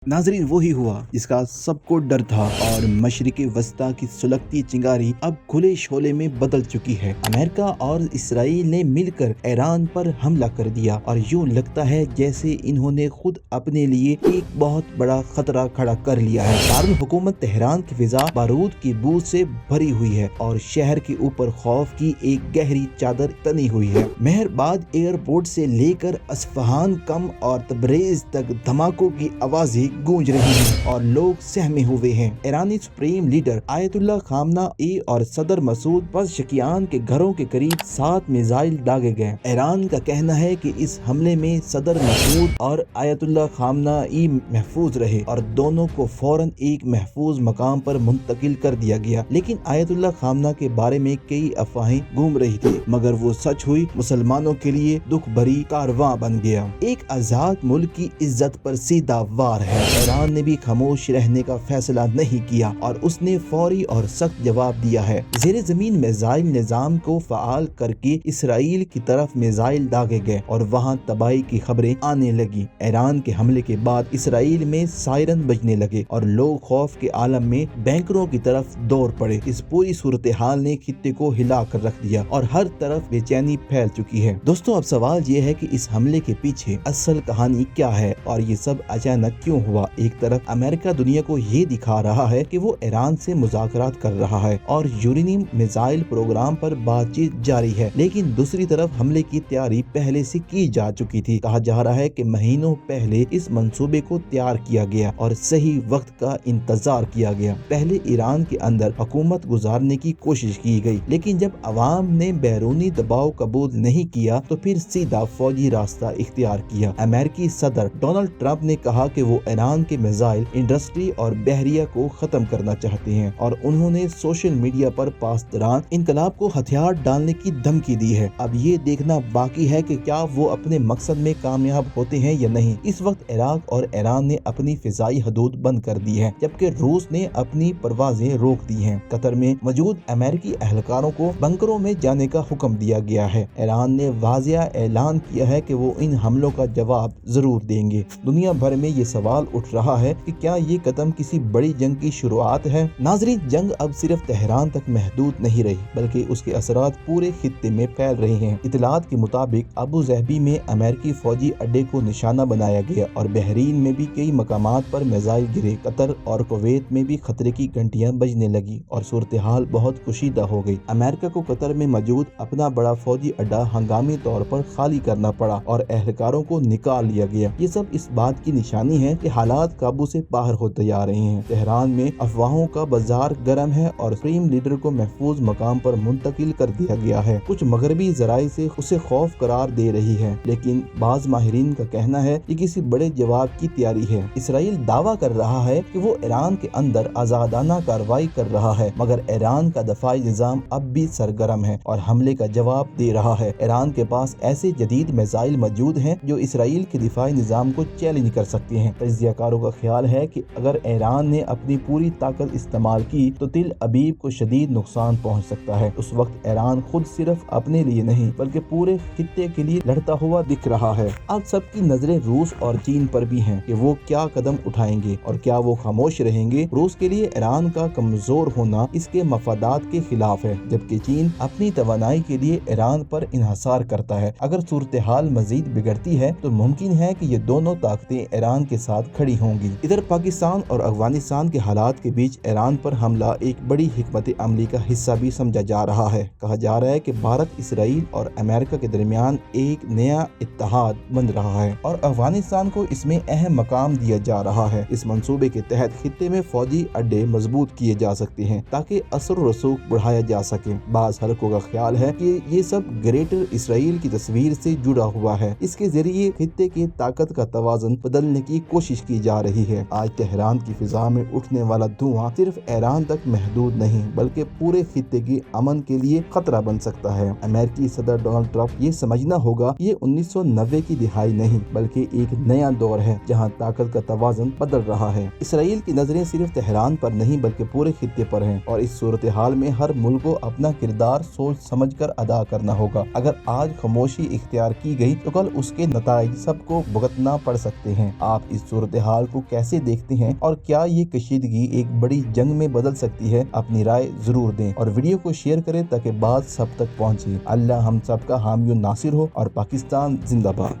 नाजरीन वही हुआ जिसका सबको डर था और मशरिक़ वस्ता की सुलगती चिंगारी अब खुले शोले में बदल चुकी है। अमेरिका और इसराइल ने मिलकर ईरान पर हमला कर दिया और यूं लगता है जैसे इन्होंने खुद अपने लिए एक बहुत बड़ा खतरा खड़ा कर लिया है। दारुल हुकूमत तेहरान की फिजा बारूद की बू से भरी हुई है और शहर के ऊपर खौफ की एक गहरी चादर तनी हुई है। मेहरबाद एयरपोर्ट से लेकर अस्फहान कम और तबरेज तक धमाकों की आवाजें गूंज रही हैं और लोग सहमे हुए हैं। ईरानी सुप्रीम लीडर आयतुल्लाह खामनाई और सदर मसूद पज़ेश्कियान के घरों के करीब 7 मिसाइल दागे गए। ईरान का कहना है कि इस हमले में सदर मसूद और आयतुल्लाह खामनाई महफूज रहे और दोनों को फौरन एक महफूज मकाम पर मुंतकिल कर दिया गया। लेकिन आयतुल्लाह खामना के बारे में कई अफवाहें घूम रही थी, मगर वो सच हुई। मुसलमानों के लिए दुख भरी कारवां बन गया। एक आजाद मुल्क की इज्जत पर सीधा वार है। ईरान ने भी खामोश रहने का फैसला नहीं किया और उसने फौरी और सख्त जवाब दिया है। ज़ेरे ज़मीन मिसाइल निज़ाम को फ़आल करके इसराइल की तरफ मिसाइल दागे गए और वहां तबाही की खबरें आने लगी। ईरान के हमले के बाद इसराइल में सायरन बजने लगे और लोग खौफ के आलम में बैंकरों की तरफ दौड़ पड़े। इस पूरी सूरत हाल ने खित्ते को हिला कर रख दिया और हर तरफ बेचैनी फैल चुकी है। दोस्तों, अब सवाल ये है कि इस हमले के पीछे असल कहानी क्या है और ये सब अचानक क्यों हुआ। एक तरफ अमेरिका दुनिया को ये दिखा रहा है कि वो ईरान से मुज़ाकरात कर रहा है और यूरेनियम मिसाइल प्रोग्राम पर बातचीत जारी है, लेकिन दूसरी तरफ हमले की तैयारी पहले से की जा चुकी थी। कहा जा रहा है कि महीनों पहले इस मंसूबे को तैयार किया गया और सही वक्त का इंतजार किया गया। पहले ईरान के अंदर हुकूमत गुजारने की कोशिश की गई, लेकिन जब अवाम ने बैरूनी दबाव कबूल नहीं किया तो फिर सीधा फौजी रास्ता इख्तियार किया। अमेरिकी सदर डोनाल्ड ट्रंप ने कहा कि वो ईरान के मिसाइल इंडस्ट्री और बहरिया को खत्म करना चाहते हैं और उन्होंने सोशल मीडिया पर पासदारान इनकलाब को हथियार डालने की धमकी दी है। अब ये देखना बाकी है कि क्या वो अपने मकसद में कामयाब होते हैं या नहीं। इस वक्त इराक और ईरान ने अपनी फिजाई हदूद बंद कर दी है, जबकि रूस ने अपनी परवाजें रोक दी हैं। कतर में मौजूद अमेरिकी एहलकारों को बंकरों में जाने का हुक्म दिया गया है। ईरान ने वाज़िया ऐलान किया है कि वो इन हमलों का जवाब जरूर देंगे। दुनिया भर में ये सवाल उठ रहा है कि क्या ये कदम किसी बड़ी जंग की शुरुआत है। नाजरीन, जंग अब सिर्फ तेहरान तक महदूद नहीं रही, बल्कि उसके असरात पूरे खित्ते में फैल रहे हैं। इतलात के मुताबिक अबू ज़हबी में अमेरिकी फौजी अड्डे को निशाना बनाया गया और बहरीन में भी कई मकामात पर मिसाइल गिरे। कतर और कुवैत में भी खतरे की घंटियां बजने लगी और सूरत हाल बहुत कुशीदा हो गई। अमेरिका को कतर में मौजूद अपना बड़ा फौजी अड्डा हंगामी तौर पर खाली करना पड़ा और एहलकारों को निकाल लिया गया। ये सब इस बात की निशानी है कि हालात काबू से बाहर होते जा रहे हैं। तेहरान में अफवाहों का बाजार गर्म है और सुप्रीम लीडर को महफूज मकाम पर मुंतकिल कर दिया गया है। कुछ मगरबी जराए से उसे खौफ करार दे रही है, लेकिन बाज माहिरीन का कहना है कि किसी बड़े जवाब की तैयारी है। इसराइल दावा कर रहा है कि वो ईरान के अंदर आजादाना कार्रवाई कर रहा है, मगर ईरान का दफाई निजाम अब भी सरगर्म है और हमले का जवाब दे रहा है। ईरान के पास ऐसे जदीद मिसाइल मौजूद हैं जो इसराइल के दिफाई निजाम को चैलेंज कर सकते हैं। तज्जियाकारों का ख्याल है कि अगर ईरान ने अपनी पूरी ताकत इस्तेमाल की तो तिल अबीब को शदीद नुकसान पहुंच सकता है। उस वक्त ईरान खुद सिर्फ अपने लिए नहीं बल्कि पूरे खित्ते के लिए लड़ता हुआ दिख रहा है। अब सबकी नजरें रूस और चीन पर भी हैं कि वो क्या कदम उठाएंगे और क्या वो खामोश रहेंगे। रूस के लिए ईरान का कमजोर होना इसके मफादात के खिलाफ है, जबकि चीन अपनी तवानाई के लिए ईरान पर इन्हसार करता है। अगर सूरत हाल मजीद बिगड़ती है तो मुमकिन है कि ये दोनों ताकतें ईरान के साथ खड़ी होंगी। इधर पाकिस्तान और अफगानिस्तान के हालात के बीच ईरान पर हमला एक बड़ी हिकमत अमली का हिस्सा भी समझा जा रहा है। कहा जा रहा है कि भारत, इसराइल और अमेरिका के दरमियान एक नया इत्तेहाद बन रहा है और अफगानिस्तान को इसमें अहम मकाम दिया जा रहा है। इस मंसूबे के तहत खित्ते में फौजी अड्डे मजबूत किए जा सकते हैं ताकि असर रसूख बढ़ाया जा सके। बाज हलकों का ख्याल है कि ये सब ग्रेटर इसराइल की तस्वीर से जुड़ा हुआ है। इसके जरिए खित्ते की ताकत का तवाज़ुन बदलने की कोशिश की जा रही है। आज तेहरान की फिजा में उठने वाला धुआं सिर्फ ईरान तक महदूद नहीं बल्कि पूरे खित्ते के अमन के लिए खतरा बन सकता है। अमेरिकी सदर डोनाल्ड ट्रंप ये समझना होगा ये 1990 की दिहाई नहीं बल्कि एक नया दौर है जहां ताकत का तवाज़ुन बदल रहा है। इसराइल की नजरें सिर्फ तेहरान पर नहीं बल्कि पूरे खित्ते पर हैं और इस सूरत हाल में हर मुल्क को अपना किरदार सोच समझ कर अदा करना होगा। अगर आज खामोशी इख्तियार की गई तो कल उसके नताइज सबको भुगतना पड़ सकते हैं। आप इस सूरत صورتحال کو کیسے دیکھتے ہیں اور کیا یہ کشیدگی ایک بڑی جنگ میں بدل سکتی ہے؟ اپنی رائے ضرور دیں اور ویڈیو کو شیئر کریں تاکہ بات سب تک پہنچے۔ اللہ ہم سب کا حامی و ناصر ہو اور پاکستان زندہ باد۔